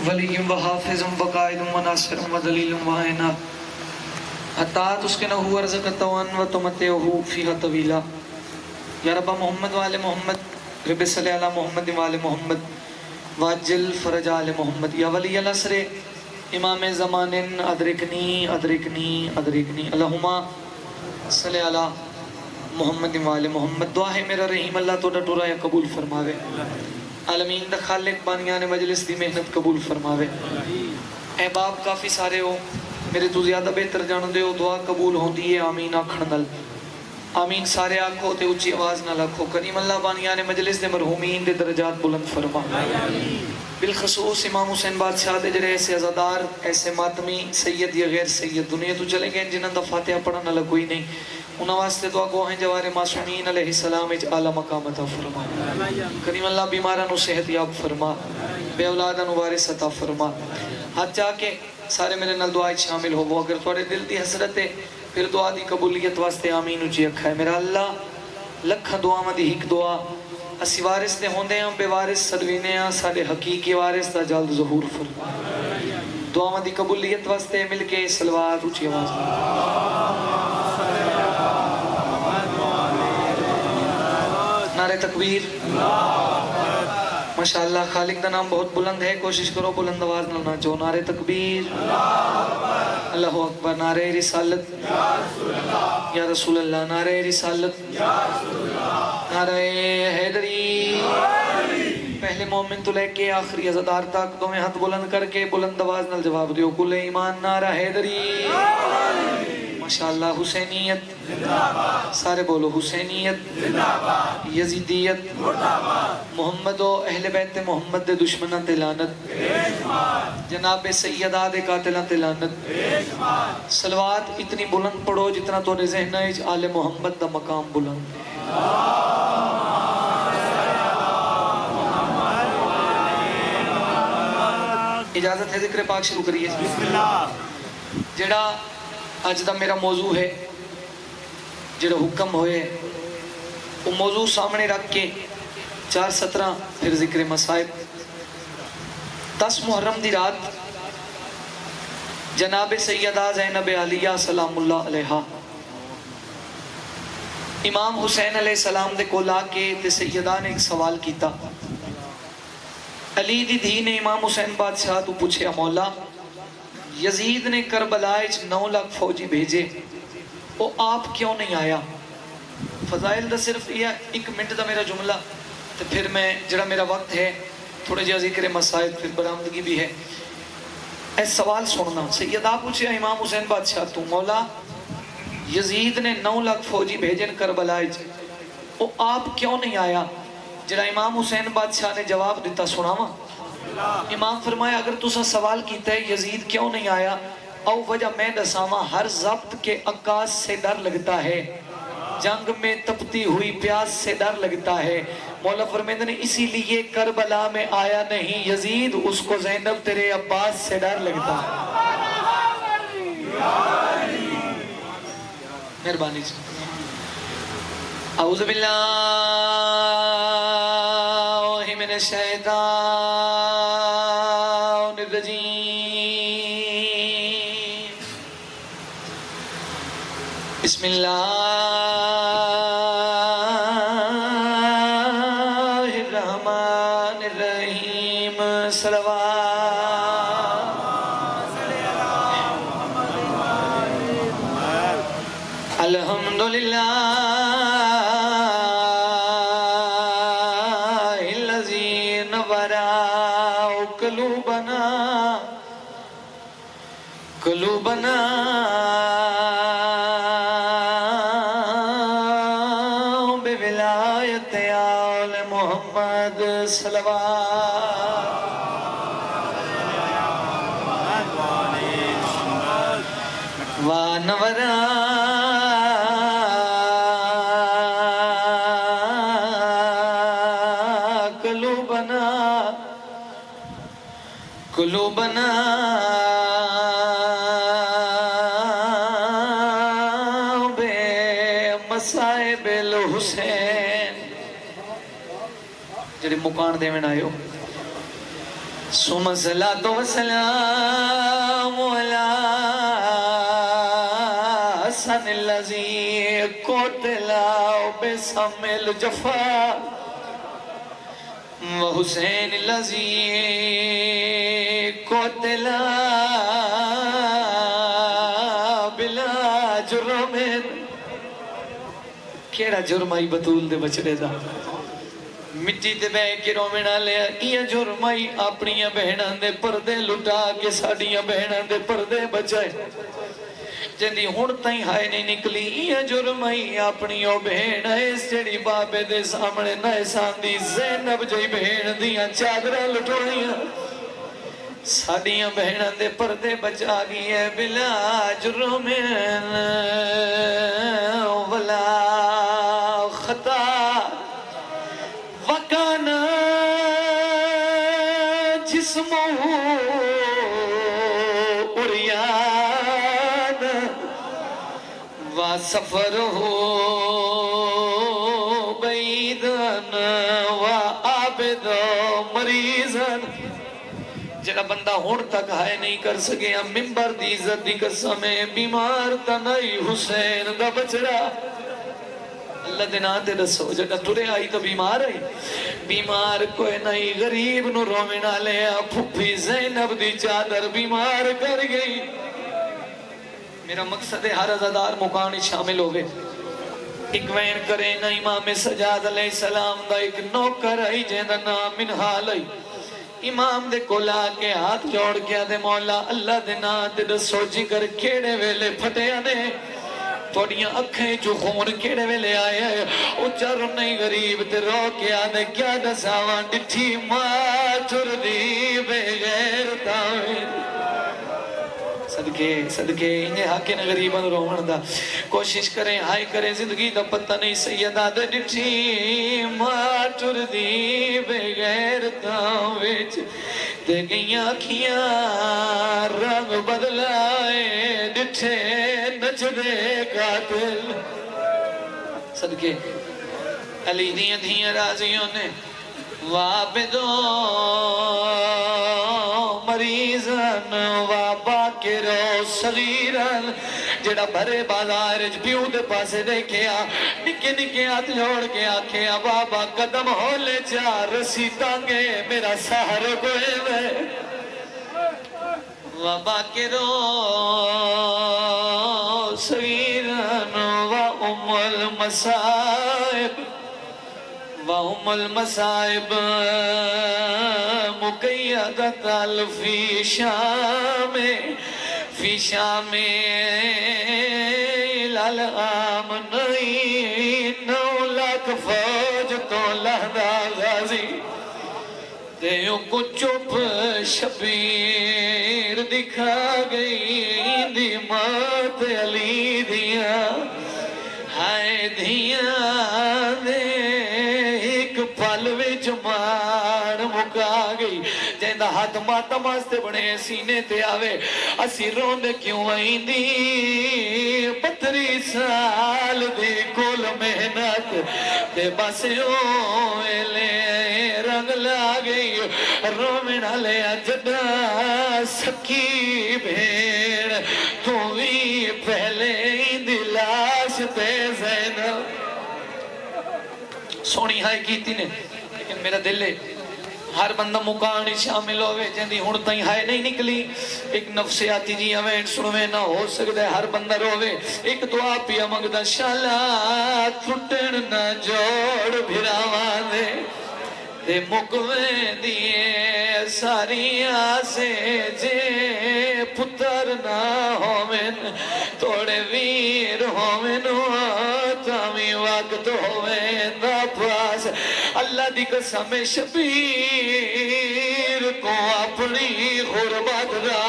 ولی و حافظ و قائد و ناصر و دلیل و عینا حتیٰ اس کے نہ ہوا رزقت وان و تمتعہ فیہا طویلا. یا رب محمد و آل محمد رب صلی علی محمد و آل محمد واجل فرج آل محمد. یا ولی العصر امام زمان ادرکنی ادرکنی ادرکنی اللہم صلی علی محمد و آل محمد. دعا ہے میرا رحیم اللہ تو ڈٹورا یا قبول فرماوے. عالمین دا خالق بانیان مجلس دی محنت قبول فرماوے. احباب کافی سارے ہو میرے تو زیادہ بہتر جان دے ہو. دعا قبول ہوندی ہے آمین آکھن نال. آمین سارے آکھو تے اچھی آواز نہ لکھو. کریم اللہ بانیان مجلس دے مرحومین دے درجات بلند فرما. بالخصوص امام حسین بادشاہ دے جڑے ایسے عزادار ایسے ماتمی سید یا غیر سید دنیا تو چلے گئے جنہاں دا فاتحہ پڑھنا لگوئی نہیں. انہاں واسطے دعا گو ہیں جوار معصومین علیہ السلام اچ اعلی مقام عطا فرما. کریم اللہ بیماراں نو صحت یاب فرما. بے اولاداں نو وارث عطا فرما. ہاتھ جا کے سارے میرے نال دعا شامل ہو. اگر تھوڑے دل دی حسرت ہے پھر دعا دی قبولیت واسطے آمین اچھی اکھا ہے. میرا اللہ لکھا دعا میں دی ہک دعا اسی وارث دے ہوندے ہیں بے وارث سدوینے ہیں سارے حقیقی وارث دا جلد ظہور فرما. دعا میں دی قبولیت واسطے مل کے سلوات اچھی آواز نعرہ تکبیر. ماشاءاللہ خالق دا نام بہت بلند ہے. کوشش کرو بلند آواز نہ ناچو. نعرہ تکبیر اللہ اکبر. نعرہ رسالت یا رسول اللہ. نعرہ رسالت نعرہ حیدری. پہلے مومن تو لے کے آخری عزادار تک دو میں ہاتھ بلند کر کے بلند آواز نال جواب دیو. کل ایمان نعرہ حیدری. ماشاءاللہ حسینیت سارے بولو. حسینیت یزیدیت محمد و اہل بیت محمد دے دشمنہ تے لعنت. جناب سیدہ دے قاتلہ تے لعنت. صلوات اتنی بلند پڑھو جتنا تو نے ذہن ہے آل محمد دا مقام بلند. اجازت ہے ذکر پاک شروع کریے. بسم اللہ. جڑا آج دا میرا موضوع ہے جڑا حکم ہوئے وہ موضوع سامنے رکھ کے 4:17 پھر ذکر مصائب. 10 محرم دی رات جناب سیدہ زینب علیہ سلام اللہ علیہا امام حسین علیہ السلام دے کو لا کے تے سیدہ نے ایک سوال کیتا. علی دی دھی نے امام حسین بادشاہ تو پوچھے مولا یزید نے کربلا 9 لاکھ فوجی بھیجے وہ آپ کیوں نہیں آیا. فضائل دا صرف یہ 1 منٹ دا میرا جملہ تو پھر میں جڑا میرا وقت ہے تھوڑے جہاں ذکر مسائل پھر برآمدگی بھی ہے. اے سوال سننا. سیدہ پوچھے امام حسین بادشاہ تو مولا یزید نے 9 لاکھ فوجی بھیجن کربلا وہ آپ کیوں نہیں آیا. جڑا امام حسین بادشاہ نے جواب دیتا سناواں. امام فرمایا اگر تسا سوال کیتا ہے یزید کیوں نہیں آیا او وجہ میں دساواں. ہر ضبط کے عکاس سے ڈر لگتا ہے جنگ میں تپتی ہوئی پیاس سے ڈر لگتا ہے. مولا فرمیندہ نے اسی لیے کربلا میں آیا نہیں یزید اس کو زینب تیرے عباس سے ڈر لگتا ہے. مہربانی سے اعوذ باللہ من الشیطان الرجیم. بسم اللہ الرحمن الرحیم. صلوات الحمدللہ قلوبنا بولایت آل محمد. صلوات وانورا قلوبنا قلوبنا مصائب الحسین جڑے مکان دے میں آئے ہو ثم الصلاة والسلام على حسن الذي قتل بسم الجفا وحسين الذي قتل بلا جرم. کیڑا جرم آئی بطول دے بچڑے دا مٹی تے بے کے رومنا لیا. یہ جرم آئی اپنی بہنان دے پردے لٹا کے ساڑیاں بہنان دے پردے بچائے جندی ہون تائیں ہائے نہیں نکلی. یہ جرم آئی اپنی بہن ہے اس جڑی بابے دے سامنے نہ احسان دی زینب جائی بہن دیاں چادرہ لٹوڑیاں ساڑیاں بہنان دے پردے بچا گئی ہے بلا جرم ولا خطا وکانا جسمہ عریان وسفرہ بعیدن وعابد مریضن. جڑا بندہ ہون تک ہائے نہیں کر سکے ممبر دی عزت دی قسم بیمار تا نہیں حسین دا بچڑا اللہ دینا تے دسو. جڑا ٹرے آئی تو بیمار آئی بیمار کوئی نہیں غریب نو رومنا لیا پھپھی زینب دی چادر بیمار کر گئی. میرا مقصد ہے ہر عزادار مکانی شامل ہوئے. ایک وین کرے نا امام سجاد علیہ السلام دا ایک نوکر آئی جیندہ نام منحال آئی امام دے کولا کے ہاتھ جوڑ کیا دے مولا اللہ دے نا تے دسو جگر کیڑے ویلے پھٹے آنے توڑیاں اکھیں جو خون کیڑے ویلے آئے ہیں اچھر نہیں غریب تے رو کیا دے کیا دساوان ڈٹھی ماں چردی بغیر تاوین. صدقے انہیں حقین غریبان رومن دا کوشش کریں ہائی کریں زندگی دا پتہ نہیں سیدہ دے ڈٹھی ماں ٹردی بغیر تاویچ دے گئیاں کھیاں رنگ بدلائے ڈٹھے نچ دے قاتل. صدقے علی دیاں دیاں رازیوں نے وابدوں مریضن واباکرو صغیرن جڑا بھرے بازار پیو دے پاسے دیکھیا نکے نکے ہاتھ جوڑ کے آکھیا بابا قدم ہو لے جا رسی تانگے میرا سہر کوئے میں واباکرو صغیرن وام المصائب وهم المصائب مقیدت فی شام الالعام نہیں 9 لاکھ فوج تو لہدہ غازی دیوں کو چپ شبیر دکھا گئی دی مات علی دیا ہائے دیا دے پالوے جمان مکا گئی جہندہ ہاتھ ماتا ماستے بڑے سینے تے آوے اسی روندے کیوں آئیں دی 32 سال دی کول محنت تے باسیوں لے رنگ لاگئی رومنا لیا جدا سکی بھیڑ تو بھی پہلے دی لاش تے زینب. سونی ہائی کیتی نے لیکن میرا دل ہے ہر بندہ مکانی شامل ہوئے جندی ہون تائیں ہائے نہیں نکلی. ایک نفسیاتی جی ہمیں سنوے نہ ہو سکتا ہے ہر بندہ روے ایک دعا پیا مگدہ شالا تھٹن نہ جوڑ بھراوان دے مکوے دیئے ساری آسے جے پتر نہ ہومن توڑے ویر ہومن تامی وقت ہومن دا پاس اللہ دی قسم شبیر کو اپنی غربت دا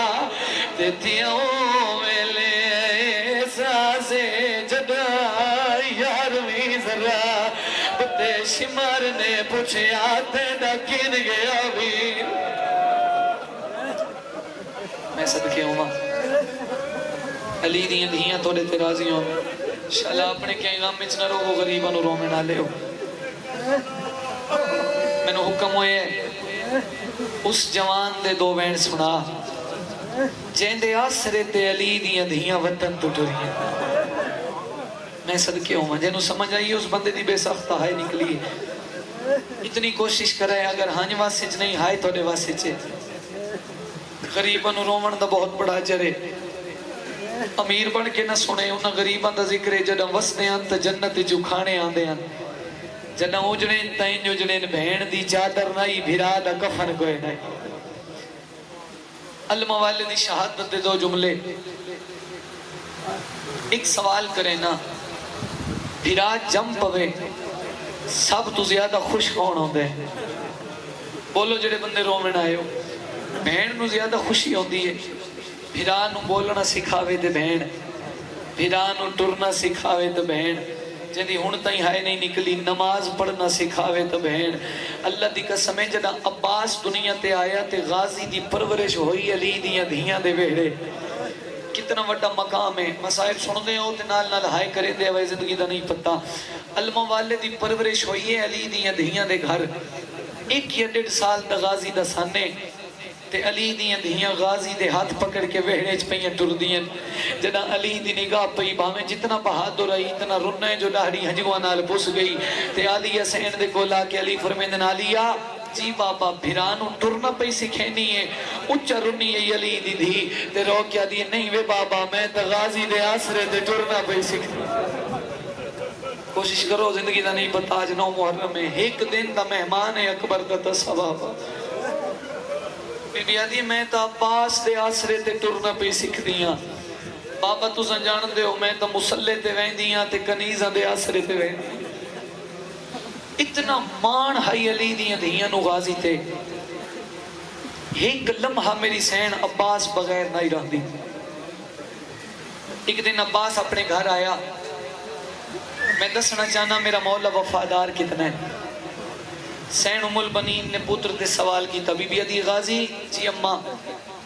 دیتیاں ویلے ساسے جدا یارویں ذرا بتے شمار نے پوچھے آتے دا کن گیا بھی میں صدقے ہوں علی دیاں دیاں توڑے تیرازی ہوں شالا اپنے کیا غم اچنا رو وہ غریبانو رو میں نہ لے ہو میں نے حکم ہوئے اس جوان دے دو بین سنا جیندے آسرے تے علی دیاں دھیاں وطن تو ٹریاں میں صدقے ہوں جنہوں سمجھ آئی اس بندے دی بے سختہ ہائے نکلی اتنی کوشش کرے اگر ہانج واسچ نہیں ہائے توڑے واسچ غریباں نو رومن دا بہت بڑا جرے امیر بن کے نہ سنے انہاں غریباں دا ذکر جڑا وسدے ہیں تے جنت جو کھانے آندے ہیں جڑا اجڑیں تائیں اجڑیں بہن دی چادر نائی بھرا دا کفن کوئی نہیں علمہ والے دی شہادت دے دو جملے ایک سوال کرے نا بھرا جم پوے سب تو زیادہ خوش کون ہوندے بولو جڑے بندے رومن آئے ہو بہن نو زیادہ خوشی ہوندی ہے بھرا نو بولنا سکھاوے تے بہن بھرا نو ٹرنا سکھاوے تے بہن جدی ہن تائیں ہائے نہیں نکلی نماز پڑھنا سکھاوے تو بہن اللہ دی قسم ہے جدا عباس دنیا تے آیا تے غازی دی پرورش ہوئی علی دیاں دھیاں دے ویڑے کتنا وڈا مقام ہے مسائل سن دے ہو تے نال نال ہائے کرے دے ہوئے زندگی دا نہیں پتا علمہ والے دی پرورش ہوئی ہے علی دیاں دھیاں دے گھر 1.5 سال دا غازی دا سانے تے علی دیاں دھیاں غازی دے ہاتھ پکڑ کے وہڑے چ پئیاں ٹر دیاں جدا علی دی نگاہ پئی بھاویں جتنا بہادر رہی اتنا رننے جو داڑھی ہنجواں نال پس گئی تے علی حسین دے کول آ کے علی فرمیندن علیا جی بابا بھرانو ٹرنا پئی سکھینی ہے اچا رنی ہے علی دی دھی تے رو کیا دی نہیں وے بابا میں تے غازی دے آسرے تے ٹرنا پئی سکھنی کوشش کرو زندگی دا نہیں پتا آج 9 محرم میں ایک دن دا مہمان ہے اکبر دا تصواب بی بی آدھی میں تا عباس دے آسرے تے ٹرنا پہ سکھ دیاں بابا تو جان دے ہو میں تا مسلح تے وین دیاں تے کنیزہ دے آسرے تے وین دیاں اتنا مان ہائی علی دیاں دیاں نو غازی تے ایک لمحہ میری سین عباس بغیر نہیں رہ دی ایک دن عباس اپنے گھر آیا میں دسنا چاہنا میرا مولا وفادار کتنا ہے سین ام البنین نے پتر تے سوال کی تبھی بھی ادھی غازی جی اممہ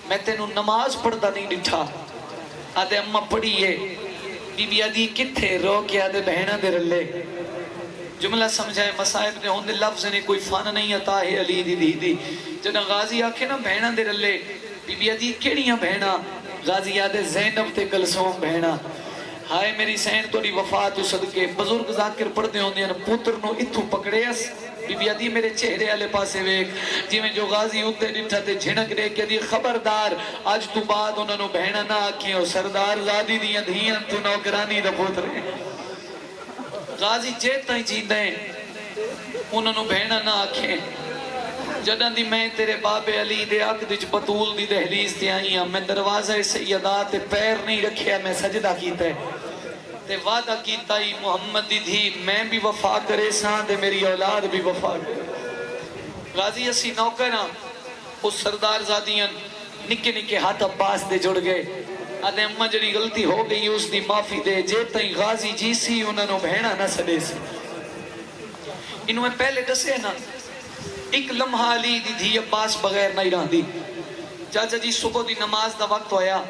میں تینوں نماز پڑھتا نہیں ڈٹھا آدھے اممہ پڑھیے بی بی ادھی کتھے رو کے آدھے بہنہ دے رلے جملہ سمجھائے مصائب نے ہوندے لفظ نے کوئی فن نہیں عطا ہے علی دی دی دی جنہ غازی آکھے نا بہنہ دے رلے بی بی ادھی کیڑیاں بہنہ غازی آدھے زینب تے کلثوم بہنہ ہائے میری سین توڑی وفات صدقے بزرگ ذاکر پڑھ دے ہوندے ہیں پتر نو اتھو پکڑے اس بی بی ادھی میرے چہرے والے پاسے ویک جی میں جو غازی ہوتے ڈٹھا تے جھنک دے کہ دی خبردار آج تو بعد انہوں نے بہنہ نہ آکھیں اور سردار زادی دیاں دھیاں تو نوکرانی دا پوترے غازی جیتا ہی جیندہ ہیں انہوں نے بہنہ نہ آکھیں جدہ دی میں تیرے باب علی دے اقدج بطول دی دہلیز دی آئی ہیں میں دروازہ سیدات پیر نہیں رکھیا میں سجدہ کیتا ہے تے وعدہ کیتا ہی محمد دی دھی میں بھی وفا کرے سان دے میری اولاد بھی وفا کرے غازی اسی نوکرہ اس سردار زادیاں نکے نکے ہاتھ عباس دے جڑ گئے آدھے اممہ جڑی غلطی ہو گئی اس دی معافی دے جیتا ہی غازی جی سی انہوں نے بہنہ نہ سڑے سی انہوں میں پہلے دسے نا ایک لمحہ علی دی دھی عباس بغیر نہیں رہا دی چاچا جی صبح دی نماز دا وقت ہویا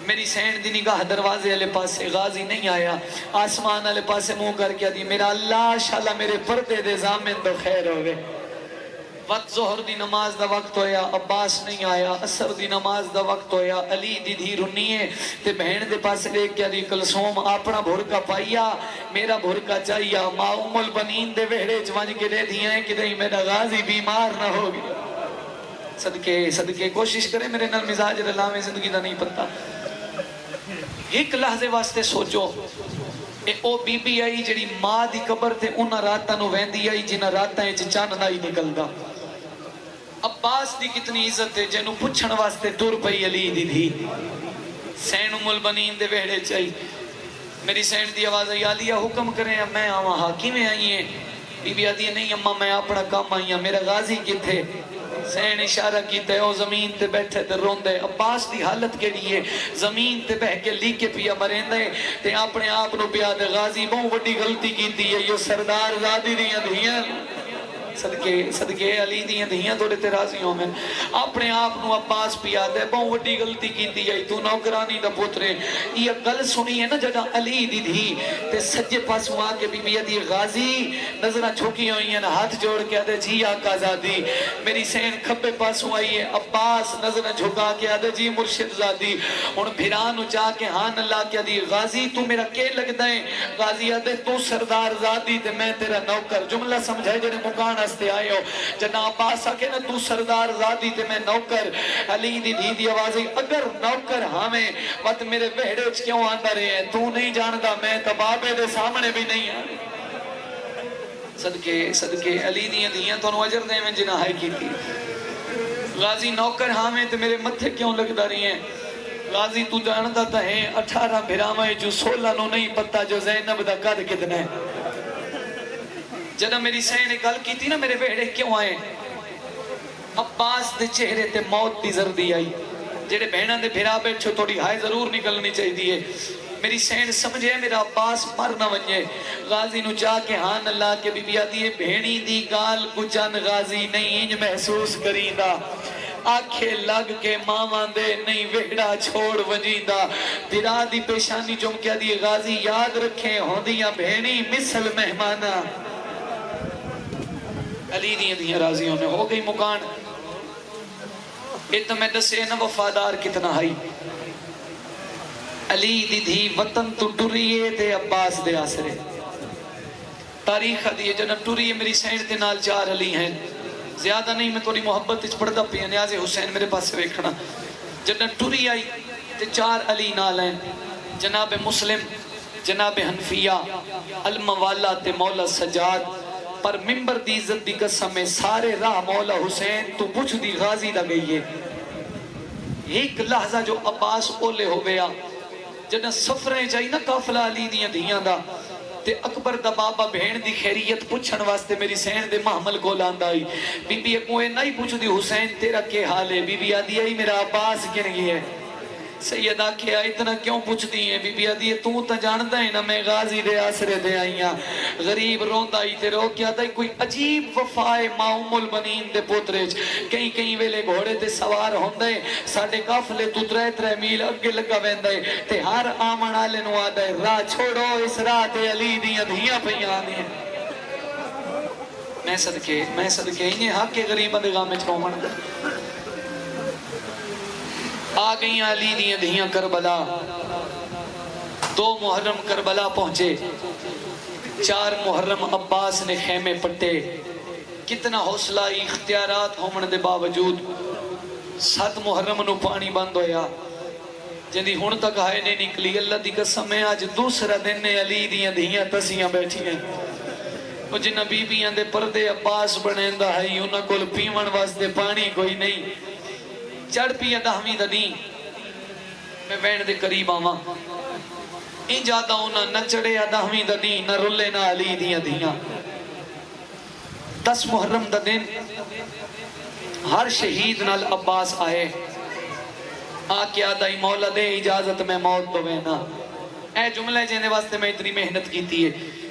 میری سین دی نگاہ دروازے علی پاسے غازی نہیں آیا آسمان علی پاسے منہ کر کیا دی میرا اللہ شاءاللہ میرے پردے دے زامن دو خیر ہوئے وقت ظہر دی نماز دا وقت ہویا عباس نہیں آیا عصر دی نماز دا وقت ہویا علی دی دھی رنی ہے تے بہن دے پاس دیکھ کیا دی کلثوم اپنا بھرکا پائیا میرا بھرکا چاہیا ماں ام البنین دے وہڑے جوانج کے دے دیا ہے کہ دہی میرا غازی بیمار نہ ہوگی صدقے کوشش کرے میرے نال مزاج رلا میں زندگی دا نہیں پتا ایک لحظے واسطے سوچو اے او بی بی آئی جڑی ماں دی قبر تے انہا راتاں نو ویندی آئی جنہا راتاں چاند نہ ہی نکل دا عباس دی کتنی عزت ہے جنہوں پچھن واسطے دور پئی علی دی دھی سین ام البنین دے وہڑے چاہی میری سین دی آواز آئی آلیہ حکم کریں میں آواں حاکمیں آئی ہیں بی بی آدھی نہیں اممہ میں اپنا کام آئی ہیں میرا غازی کی تھے سین اشارہ کی تے او زمین تے بیٹھے تے روندے عباس دی حالت کے لیے زمین تے بہ کے لی کے پیا مرندے تے اپنے آپ نو پیا دے غازی بہت وڈی غلطی کی تھی یہ سردار زادی دیاں دھیاں صدقے صدقے علی دیاں دھیاں توڑے تے راضی ہوں میں اپنے آپ نو عباس پیا دے بہت وڈی غلطی کیتی جائی تو نوکرانی دا پوترے یہ گل سنی ہے نا جڑا علی دی دھی تے سجے پاسوں آ کے بی بی دی غازی نظرہ جھوکی ہوئی ہیں ہاتھ جوڑ کے آدھے جی آقا زادی میری سین کھبے پاسوں آئی ہے عباس نظرہ جھکا کے آدھے جی مرشد زادی ان بھیرانو چاہ کے ہان اللہ کے دی غازی تو میرا کے لگ دائیں غازی آدھے تو سردار زادی تے میں تیرا نوکر جملہ سمجھائے جنہیں مکان ہستے آئے ہو جنا عباس آکے نا تو سردار زادی تے میں نوکر علی دی دھی دی آوازی اگر نوکر ہمیں وقت میرے وہڑے کیوں آندہ رہے ہیں تو نہیں جاندہ میں تبابے دے سامنے بھی نہیں آنے صدقے صدقے علی دیاں دیاں تو اجر دے میں جنہ ہائی کی تھی غازی نوکر ہمیں تے میرے متھے کیوں لگ دا رہی ہیں غازی تو جاندہ تا ہے 18 بھرامے جو 16 نو نہیں پتا جو زینب دا قد کتنا ہے جنہ میری سین گل کی تھی نا میرے وہڑے کیوں آئے عباس دے چہرے تے موت دی زردی آئی جڑے بہنہ دے بھرا بیٹھو توڑی ہائے ضرور نکلنی چاہی دیئے میری سین سمجھے میرا عباس مر نہ ونجے غازی نو چاہ کے ہان اللہ کے بی بی آدھی بہنی دی گال کچن غازی نہیں انج محسوس کریندہ آنکھیں لگ کے مامان دے نہیں وہڑا چھوڑ ونجیندہ بھرا دی پیشانی جم کے دی غازی یاد رکھیں ہوندیاں بہنی مثل مہمانہ علی دیاں راضیوں میں ہو گئی مکان اتنا میں دسے نا وفادار کتنا ہائی علی دی دھی وطن تو ڈریے تے عباس دے آسرے تاریخ دیئے جنہ ڈریے میری سین تے نال 4 علی ہیں زیادہ نہیں میں توڑی محبت اچھ پڑھتا پیا نیاز حسین میرے پاس سے ویکھنا جنہ ڈری آئی تے 4 علی نال ہیں جناب مسلم جناب حنفیہ الموالا تے مولا سجاد پر ممبر دی عزت دی قسم میں سارے راہ مولا حسین تو پوچھ دی غازی دا گئی ہے ایک لحظہ جو عباس اولے ہو گیا جنہ سفریں جائی نا قافلہ علی دیاں دیاں دا تے اکبر دا بابا بہن دی خیریت پوچھن واسطے میری سین دے محمل کو لاندہ آئی بی بی ایک موئے نہیں پوچھ دی حسین تیرا کے حال ہے بی بی آدھی آئی میرا عباس کن گئی ہے سیدہ کیا اتنا کیوں پوچھ دی ہیں بی بی آدھی تو تا جاندہ ہے نا میں غازی دے آسرے دے آئیاں غریب روندہ ہی تے رو کیا دائی کوئی عجیب وفائے معوم البنین دے پوتریج کہیں کہیں ویلے گھوڑے تے سوار ہوندے ساڑھے کافلے تو 3 میل اگے لگا ویندے تے ہر آمن آلے نو آدھے راہ چھوڑو اس راہ تے علی دیاں دھیاں پہیاں آنی ہیں میں صدقے انہیں حق کے غریبہ دے گاہ میں چرومن دے آ گئی علی دیاں دھیاں کربلا 2 محرم کربلا پہنچے 4 محرم عباس نے خیمے پٹے کتنا حوصلہ اختیارات ہومن دے باوجود 7 محرم نو پانی بند ہویا جنہی ہون تک آئے نہیں نکلی اللہ دی قسم ہے آج دوسرا دن نے علی دیاں دھیاں تسیاں بیٹھی ہیں وہ جنہ بی بیاں دے پردے عباس بنیندہ ہے انہاں کول پیون واسطے پانی کوئی نہیں چڑھ پیا 10ویں دنی میں وین دے قریب آواں ان جاتا ہونا نہ چڑھے 10ویں دنی نہ رلے نہ علی دیاں دیاں 10 محرم دا دن ہر شہید نال عباس آئے آکے آدھائی مولا دے اجازت میں موت دو وینا اے جملے جینے واسطے میں اتنی محنت کی تھی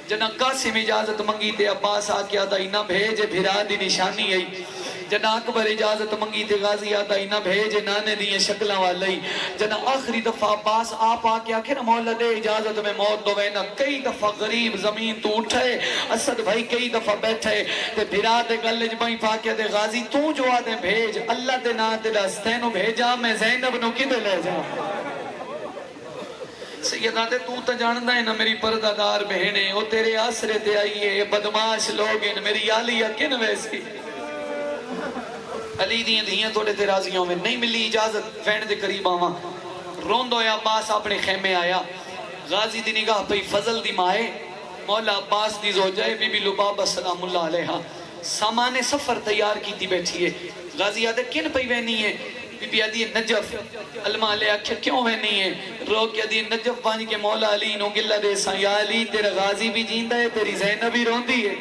جنہ قاسم اجازت منگی تے عباس آکے آدھائی نہ بھیجے بھرا دی نشانی آئی جنہ اکبر اجازت منگی تے غازی آدھائی نہ بھیجے نانے دیئے شکلہ والی جنہ آخری دفعہ عباس آپ آکے آکے نا مولا دے اجازت میں موت دو وینا کئی دفعہ غریب زمین تو اٹھے اسد بھائی کئی دفعہ بیٹھے تے بھرا دے گلج بھائی پاکے دے غازی تو جو آدھے بھیج اللہ دے نا دے دستینو بھیجا میں زینب نو کدے لے جا سیدہ دے تو تا جاندہ ہے نا میری پردادار بہنیں وہ تیرے آسرے تے آئیے بدماش لوگن میری آلیہ کن ویسی علی دیاں دھیاں توڑے تے رازیوں میں نہیں ملی اجازت فین دے قریب آواں روندو یا عباس اپنے خیمے آیا غازی دی نگاہ پہ فضل دی مائے مولا عباس دی زوجہ بی بی لبابہ سلام اللہ علیہ سامان سفر تیار کی تھی بیٹھی ہے غازی آدھے کن پہ وینی ہے بی بی آدھی نجف علمہ علیہ اکھے کیوں وینی ہے رو کے آدھی نجف بانی کے مولا علی نو گلہ دے سا یا علی تیرا غازی بھی جیندہ ہے تیری زینب بھی روندی ہے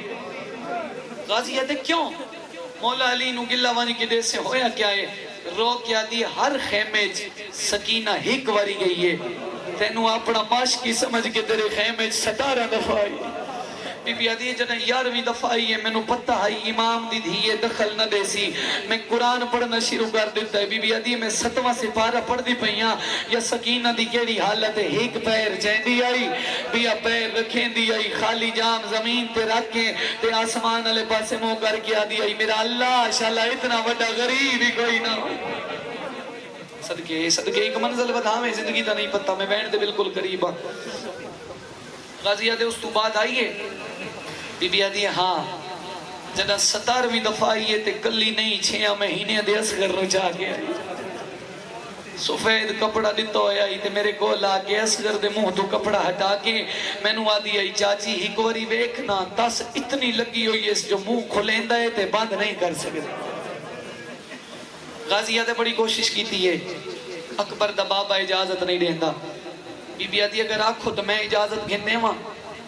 غازی آدھے کیوں مولا علی نو گلہ وانی کے دے سے ہویا کیا ہے رو کیا دی ہر خیمے سکینہ ہک واری گئی ہے تینو اپنا ماشکی سمجھ کے تیرے خیمے 17 دفعہ آئی بی بی آدھی جنہ 11ویں دفعہ آئی ہے مینوں پتہ ہے امام دی دھی دخل نہ دے سی میں قرآن پڑھنا شروع کر دیتا ہے بی بی آدھی میں 7واں سپارہ پڑھ دی پئیاں یا سکینہ دی کیڑی حالت ہے ایک پیر چیندی آئی بیا پیر رکھیں دی آئی خالی جام زمین تے رکھیں تے آسمان علیہ پاسے منہ کر کے آدھی آئی میرا اللہ شاءاللہ اتنا وڈا غریب ہی کوئی نہ صدقے ایک منزل بتا میں زندگی تا نہیں پتہ میں بہن دے بالکل قریب ہاں غازی آدھے اس تو بعد آئیے بی بی آدھی ہاں جنہ 17ویں دفعہ آئیے تے کلی نہیں 6 مہینے دے اصغر نو جا کے آئی سفید کپڑا دیتا ہویا آئی تے میرے کو لا کے اصغر دے منہ تو کپڑا ہٹا کے میں نو آدھی آئی چاچی ہی کوری ویکھنا تس اتنی لگی ہوئی ہے جو منہ کھلیندہ ہے تے بند نہیں کر سکتے غازی آدھے بڑی کوشش کی تھی ہے اکبر دا بابا اجازت نہیں دیندہ بی بی آدھی اگر آکھو تو میں اجازت گھننے ماں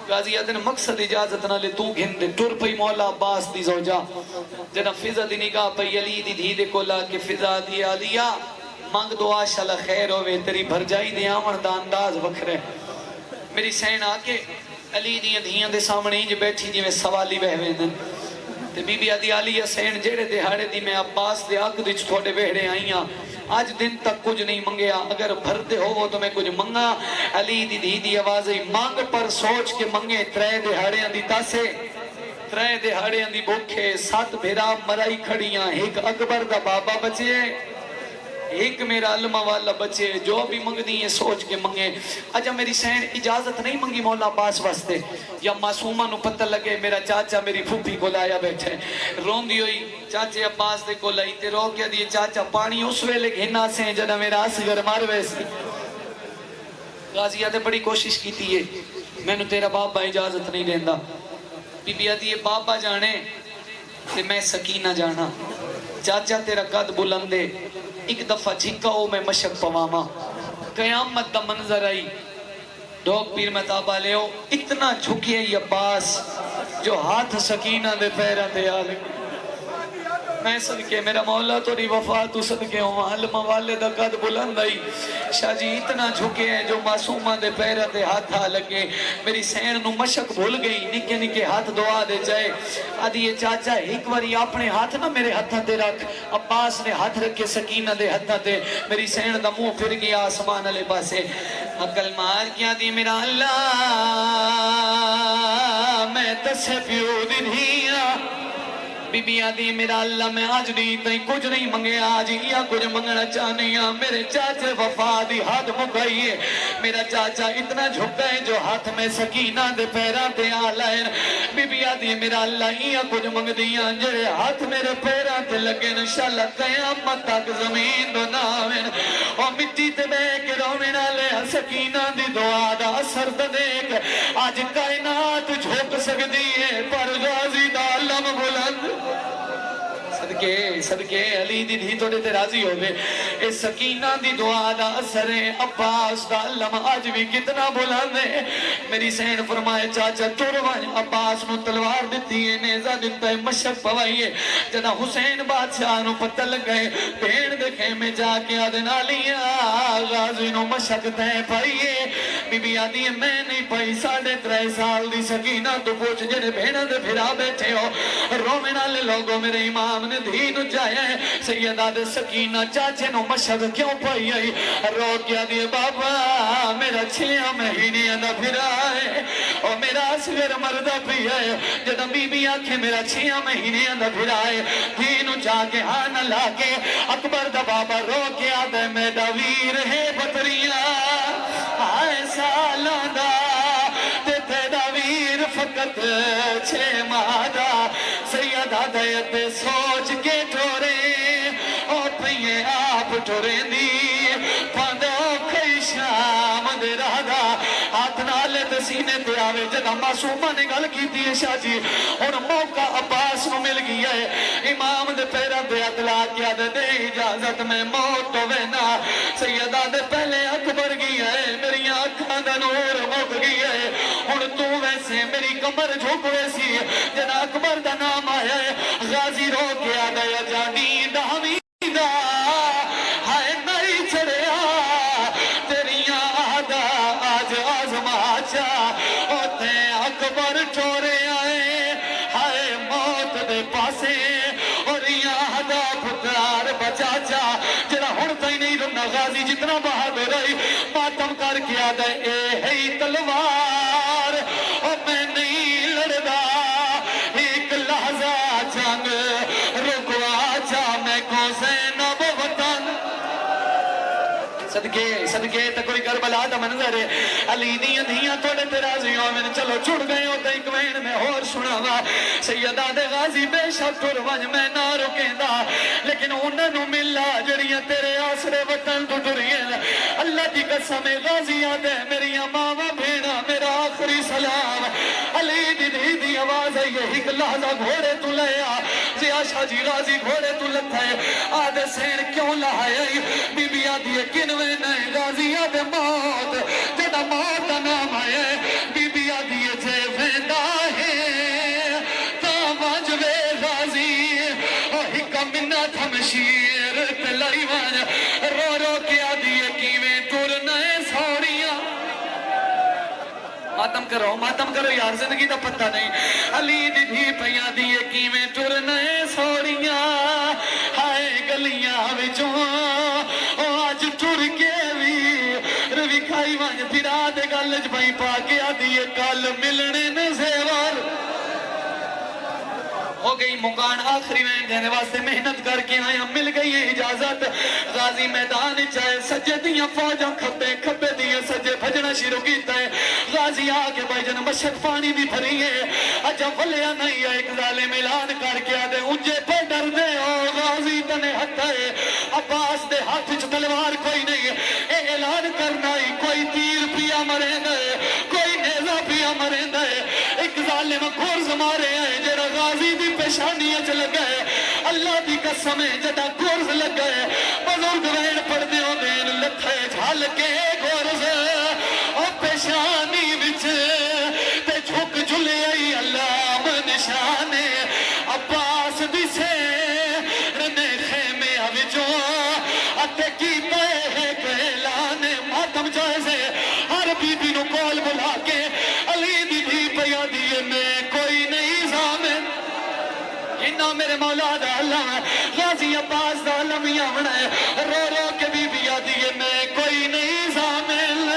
غازی آدھے نے مقصد اجازت نہ لے تو گھن دے ٹور پئی مولا عباس دی زوجہ جنہ فضا دی نگاہ پئی علی دی دھی دے کو لا کے فضا دی علیہ مانگ دعا شاءاللہ خیر ہوئے تیری بھر جائی دے آمن دا انداز وکھرے میری سین آکے علی دی دھیاں دے سامنے ہی بیٹھی جی میں سوالی بہویں دن تے بی بی آدھی علیہ سین جیڑے دہاڑے دی میں عباس دے آگ دی چھوڑے بہڑے آئیاں آج دن تک کچھ نہیں منگیا اگر بھرتے ہو تو میں کچھ منگا علی دی دی دی آوازی مانگ پر سوچ کے منگے 3 دہاڑیاں دی تاسے 3 دہاڑیاں دی بھوکے 7 بھیرا مرائی کھڑیاں ایک اکبر دا بابا بچے ایک میرا علمہ والا بچے جو بھی منگ دی ہیں سوچ کے منگے اجا میری سین اجازت نہیں منگی مولا عباس واسطے یا معصومہ نو پتہ لگے میرا چاچا میری پھوپھی کو لایا بیٹھے رون دی ہوئی چاچے عباس دے کو لائی تے رو کیا دیئے چاچا پانی اس ویلے گھنا سے ہیں جنہ میرا اصغر ماروے سی غازی آدھے بڑی کوشش کی تھی میں نو تیرا بابا اجازت نہیں دیندہ بی بی آدھی یہ بابا جانے تے میں سکینہ جانا چاچا تیرا قد بلندے ایک دفعہ جھکا ہو میں مشک پواما قیامت دا منظر آئی ڈوک پیر متابہ لے ہو اتنا جھکی ہے عباس جو ہاتھ سکینہ دے پیرہ دے آلے میں صدقے میرا مولا توری وفا تو صدقے ہوں علمہ والے دا قد بلند آئی شاہ جی اتنا جھکے ہیں جو معصومہ دے پیرہ دے ہاتھا لگے میری سین نو مشک بھول گئی نکے نکے ہاتھ دعا دے جائے آدھی یہ چاچا ایک واری اپنے ہاتھ نہ میرے ہاتھا تے رکھ عباس نے ہاتھ رکھے سکینہ دے ہاتھا تے میری سین دا منہ پھر گیا آسمان علیہ پاسے عقل مار کیا دی میرا اللہ میں تسے پیو دن ہیا بی بی آدھی میرا اللہ میں آج نہیں تھی کچھ نہیں منگے آج یا کچھ منگنا چاہنی ہاں میرے چاچے وفا دی ہاتھ مکائی ہے میرا چاچا اتنا جھکا ہے جو ہاتھ میں سکینہ دے پیران تے آلائیں بی بی آدھی میرا اللہ یا کچھ منگ دیاں جڑے ہاتھ میرے پیران تے لگے انشاءاللہ قیامت تک زمین دو ناویں اور مٹی تے بے کے رومنا لے سکینہ دی دعا دا اثر تے دیکھ آج کائنات جھوک سکتی ہے پر غازی دا علم بلند صدقے علی دی دھی توڑے تے راضی ہو گئے اے سکینہ دی دعا دا اثر ہے عباس دا علم آج بھی کتنا بلند ہے میری سین فرمائے چاچا تروان عباس نو تلوار دیتی ہے نیزہ دیتا ہے مشک پوائیے جنا حسین بادشاہ نو پتہ لگئے پین دکھے میں جا کے آدنا لیا غازی نو مشک تے پائیے بی بی آدھی ہے میں نہیں پائی 3.5 سال دی سکینہ تو پوچھ جنے بھینا دے پھرا بیٹھے ہو رومنا لے لوگوں میرے امام نے دھین جایا ہے سیدہ دے سکینہ چاچے نو مشک کیوں پائی آئی رو کیا دیے بابا میرا 6 مہینے اندہ پھرا ہے اور میرا اصغر مردہ پیا ہے جدہ بی بی آنکھیں میرا 6 مہینے اندہ پھرا ہے دھین جا کے ہاں لا کے اکبر دا بابا رو کیا دے میڈا ویر ہے بطریاں آئے سالان دا تے تیڑا ویر فقط 6 مادہ سیدہ دیت سوچ کے ٹھورے اور پہیے آپ ٹھورے دی پاندو کئی شام دے رہا ہاتھ نالے تے سینے تے آوے جدہ معصومہ نے گل کی دی شاہ جی اور موقع عباس نو مل گیا ہے امام دے پیرہ دے اطلاع کیا دے اجازت میں موت تو وینا سیدہ دے پہلے اکبر گیا ہے میری آنکھاں دا نور موت گیا ہے اور تو ویسے میری کمر جھوک ویسی جنا اکبر دا نام آیا ہے غازی رو کے آدھایا جانی دامی دا ہائے نہیں چھڑیا تیری آدھا آج آزما چا ہوتے اکبر ٹورے آئے ہائے موت دے پاسے اور یہاں دا پھکار بچاچا جڑا ہن تھی نہیں رنا غازی جتنا بہادر ہے ماتم کر کے آدھے اے ہی تلوار اور میں نہیں لڑدا ایک لحظہ جنگ رکوا جا میں کو زینب وطن صدقے تو کوئی کربلا دا منظر ہے علی دیاں دھیاں توڑے ترازیوں میں چلو چھڑ گئے ہوتے ایک وین میں اور سناوا سیدہ دے غازی بے شک ٹر ونج میں نہ رکیں دا لیکن انہوں نے ملا جڑیاں تیرے آسرے وطن تو ٹریں اللہ دی قسم غازی آدھے میری ماما بھینا میرا آخری سلام علی دی آواز ہے یہی لحظہ گھوڑے تو لیا زیا شاہ جی غازی گھوڑے تو لتا ہے آدھے سین کیوں لہائے بی بی آدھی کنوے نئے غازی آدھے موت جدہ موت نام آئے بی بی آدھی جے ویندہ ہے تا واجوے غازی حکم منت ہمشیر تلائی واج رو رو کے آدھی کیویں تور نئے سوڑیاں ماتم کرو یار زندگی دا پتہ نہیں علی دی بھی پیاں دیئے کیویں ٹرنے سوڑیاں ہائے گلیاں وچوں آج ٹر کے بھی روی کھائی وانج پھرا دے گلج بھائی پا کے آدھیے کل ملنے نے زیور ہو گئی مکان آخری میں دینے واسطے محنت کر کے آیا مل گئی ہے اجازت غازی میدان چاہے سجے دیاں فوجاں کھپے دیاں سجے بھجنا شروع کیتا ہے غازی آگے بھائی جن مشک پانی بھی بھری ہے عجب ولیا نہیں ہے ایک ظالم اعلان کر کے آدھے انجے پہ ڈر دے غازی تنے ہتھ ہے عباس دے ہاتھ چھ تلوار کوئی نہیں ہے اے اعلان کرنا ہی کوئی تیر پیا مرین ہے کوئی نیزہ پیا مرین ہے ایک ظالم گھرز مارے ہیں جرا غازی دی پیشانیاں چل گئے اللہ دی قسم جدا گھرز لگ گئے بزرگ وین پڑھ دیوں دین لتھے جھال کے گھرز اور پیشانی بچ تے جھک جلے ای اللہ نشانے عباس دی سے رنے خیمے آوجوں اتے کی پہ کہلانے ماتم جائزے ہر بی بی نو کول بلا کے علی دی بھی پیا دیئے میں کوئی نہیں زامن انہا میرے مولا دا اللہ غازی عباس دا لمیاں بنائے رو رو کے بی بی آدھیے میں کوئی نہیں زامن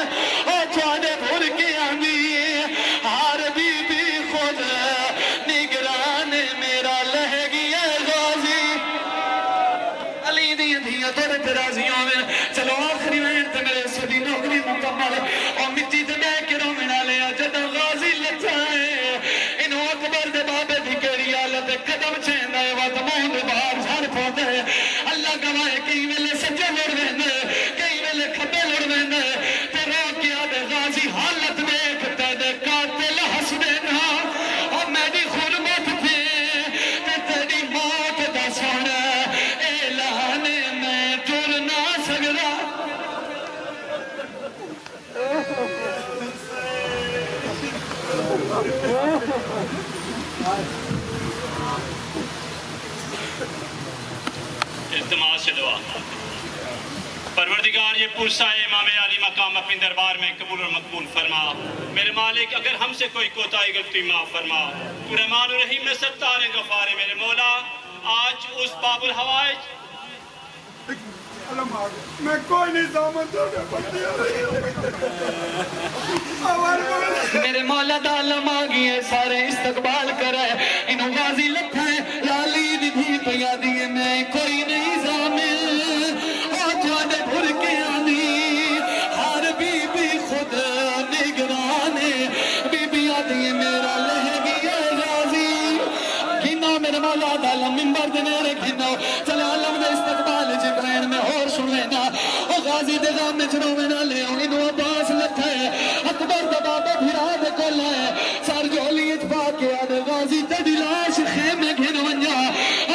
اور چاڑے بھر کے آنی ہر بی بی خود نگران میرا لہ گیا غازی علی دیاں تھوڑے ترازیوں میں چلو آخری میں تے میرے سدی نوکری مکمل اور مٹی تے بے کے رو منا لیا جدہ غازی لچائے انہوں اکبر دے بابے دی کری آلت قدم چیندہ ہے وقت مہد بار جھار پھوتے ہیں اللہ گوائے کئی ویلے سجے لڑ ویندے کئی ویلے کھبے لڑ ویندے تے رو کیا دے غازی حالت دیکھتے دے قاتل حس دینا اور میری خرمت تھے تے تیری موت دا سونا اعلان میں ٹر نہ سکتا التماس سے دعا پروردگار یہ پرسہ امام علی مقام اپنے دربار میں قبول اور مقبول فرما میرے مالک اگر ہم سے کوئی کوتاہی غلطی معاف فرما تو رحمان و رحیم میں ستار غفار ہے میرے مولا آج اس باب الحوائج میں کوئی نہیں زامن تو میں پڑھتی میرے مولا دا لماغی ہے سارے استقبال کرے انہوں غازی لکھا ہے لالی دی پیا دیئے میں کوئی نہیں زامل اور جانے بھر کے آنی ہر بی بی خود نگرانے بی بی آدھی میرا لہ گیا غازی گھنا میرے مولا دا لمبر دینے رکھنا چلے علم دے استقبال جبرین میں اور سن لینا اور غازی دے غام میں چنو میں نہ لے انہوں عباس لکھا ہے اکبر دا بابا بھرا دے کول ہے سار جولی اجبا کے آدھے غازی تیری لاش خیمے گھن ونجا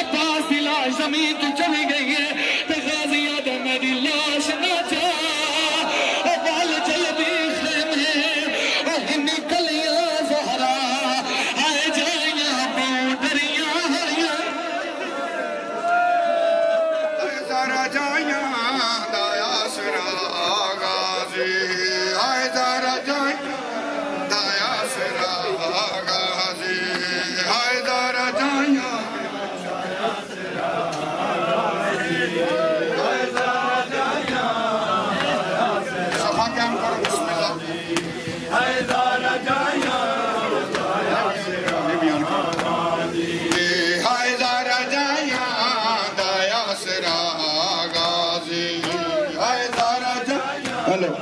عباس دی لاش زمین تو چلی گئی ہے تے غازی آدھے میری لاش نہ جا بال جلدی خیمے اور ہنی کلیاں زہرا آئے جائیاں بودریاں ہائیاں سارا جائیاں دایا سراغا چلو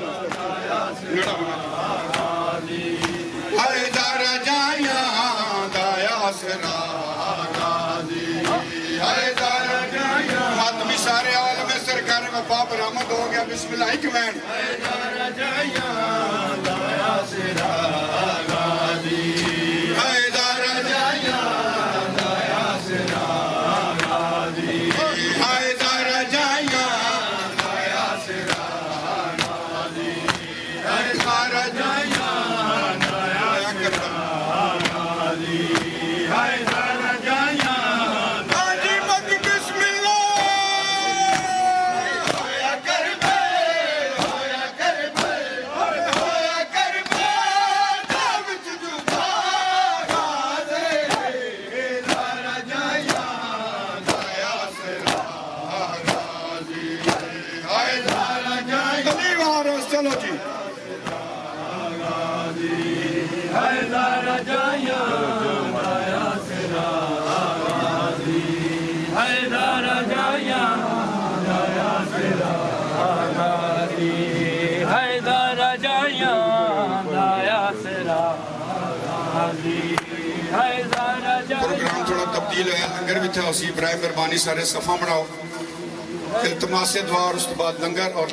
حیدر جایا دایا سرا حیدر جایا آدمی سارے عالم سرکار میں باپ رحمت ہو گیا بسم اللہ ایک مین حیدر جایا دایا سرا حیدر جایا دایا سرا حیدر جایا دایا سرا حیدر جایا چلو جی حیدر جایا دایا سرا حیدر جایا دایا سرا حیدر جایا دایا سرا پروگرام تھوڑا تبدیل ہے لنگر بھی تھا اسی برائے مہربانی سارے صفحہ بڑھاؤ التماس دعا اور اس کے بعد لنگر اور